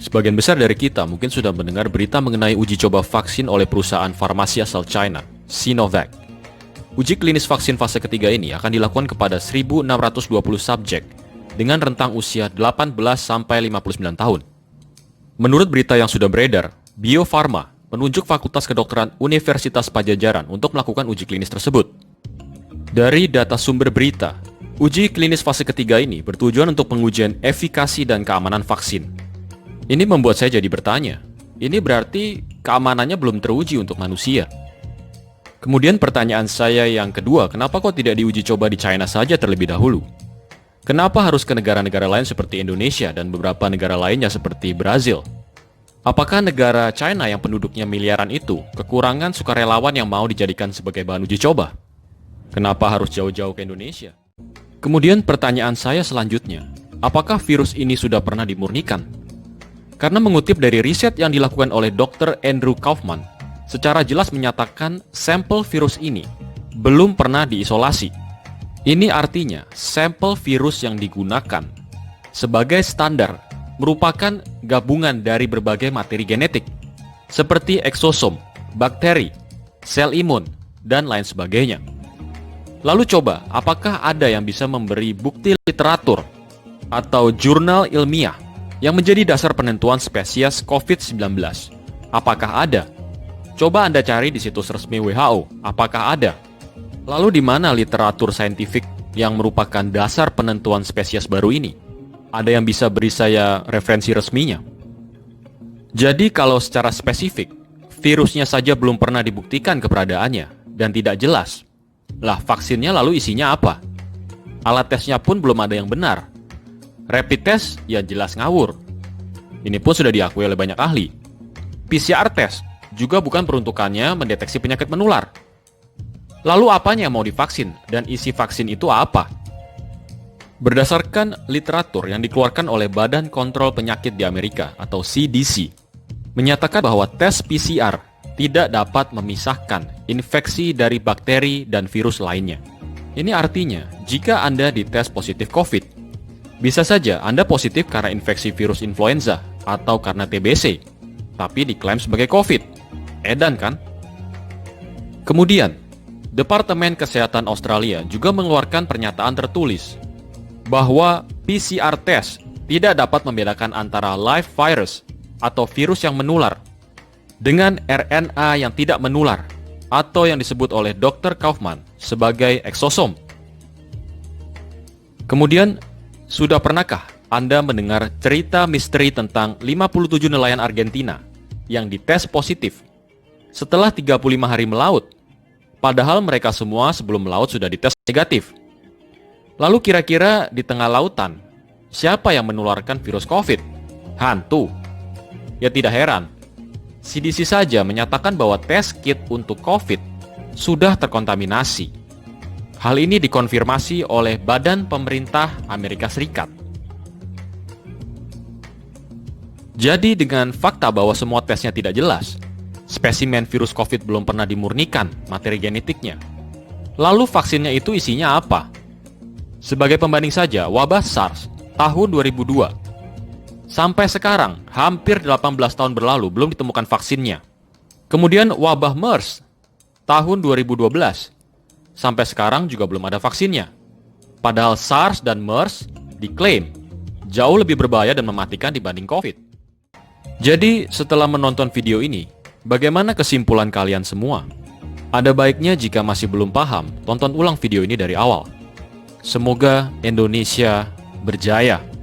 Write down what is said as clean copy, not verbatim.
Sebagian besar dari kita mungkin sudah mendengar berita mengenai uji coba vaksin oleh perusahaan farmasi asal China, Sinovac. Uji klinis vaksin fase ketiga ini akan dilakukan kepada 1.620 subjek dengan rentang usia 18 sampai 59 tahun. Menurut berita yang sudah beredar, Bio Farma menunjuk Fakultas Kedokteran Universitas Pajajaran untuk melakukan uji klinis tersebut. Dari data sumber berita, uji klinis fase ketiga ini bertujuan untuk pengujian efikasi dan keamanan vaksin. Ini membuat saya jadi bertanya, ini berarti keamanannya belum teruji untuk manusia. Kemudian pertanyaan saya yang kedua, kenapa kok tidak diuji coba di China saja terlebih dahulu? Kenapa harus ke negara-negara lain seperti Indonesia dan beberapa negara lainnya seperti Brazil? Apakah negara China yang penduduknya miliaran itu kekurangan sukarelawan yang mau dijadikan sebagai bahan uji coba? Kenapa harus jauh-jauh ke Indonesia? Kemudian pertanyaan saya selanjutnya, apakah virus ini sudah pernah dimurnikan? Karena mengutip dari riset yang dilakukan oleh Dr. Andrew Kaufman, secara jelas menyatakan sampel virus ini belum pernah diisolasi. Ini artinya sampel virus yang digunakan sebagai standar merupakan gabungan dari berbagai materi genetik seperti eksosom, bakteri, sel imun, dan lain sebagainya. Lalu coba, apakah ada yang bisa memberi bukti literatur atau jurnal ilmiah yang menjadi dasar penentuan spesies COVID-19? Apakah ada? Coba Anda cari di situs resmi WHO, apakah ada? Lalu di mana literatur saintifik yang merupakan dasar penentuan spesies baru ini? Ada yang bisa beri saya referensi resminya? Jadi kalau secara spesifik, virusnya saja belum pernah dibuktikan keberadaannya dan tidak jelas. Lah vaksinnya lalu isinya apa? Alat tesnya pun belum ada yang benar. Rapid test ya jelas ngawur. Ini pun sudah diakui oleh banyak ahli. PCR test juga bukan peruntukannya mendeteksi penyakit menular. Lalu apanya yang mau divaksin dan isi vaksin itu apa? Berdasarkan literatur yang dikeluarkan oleh Badan Kontrol Penyakit di Amerika atau CDC, menyatakan bahwa tes PCR tidak dapat memisahkan infeksi dari bakteri dan virus lainnya. Ini artinya, jika Anda dites positif COVID, bisa saja Anda positif karena infeksi virus influenza atau karena TBC, tapi diklaim sebagai COVID. Edan kan? Kemudian, Departemen Kesehatan Australia juga mengeluarkan pernyataan tertulis bahwa PCR test tidak dapat membedakan antara live virus atau virus yang menular dengan RNA yang tidak menular atau yang disebut oleh Dr. Kaufman sebagai eksosom. Kemudian, sudah pernahkah Anda mendengar cerita misteri tentang 57 nelayan Argentina yang dites positif setelah 35 hari melaut? Padahal mereka semua sebelum melaut sudah dites negatif. Lalu kira-kira di tengah lautan, siapa yang menularkan virus COVID? Hantu. Ya tidak heran, CDC saja menyatakan bahwa tes kit untuk COVID sudah terkontaminasi. Hal ini dikonfirmasi oleh Badan Pemerintah Amerika Serikat. Jadi dengan fakta bahwa semua tesnya tidak jelas, spesimen virus COVID belum pernah dimurnikan materi genetiknya. Lalu vaksinnya itu isinya apa? Sebagai pembanding saja, wabah SARS tahun 2002. Sampai sekarang, hampir 18 tahun berlalu belum ditemukan vaksinnya. Kemudian wabah MERS tahun 2012. Sampai sekarang juga belum ada vaksinnya. Padahal SARS dan MERS diklaim jauh lebih berbahaya dan mematikan dibanding COVID. Jadi setelah menonton video ini, bagaimana kesimpulan kalian semua? Ada baiknya jika masih belum paham, tonton ulang video ini dari awal. Semoga Indonesia berjaya.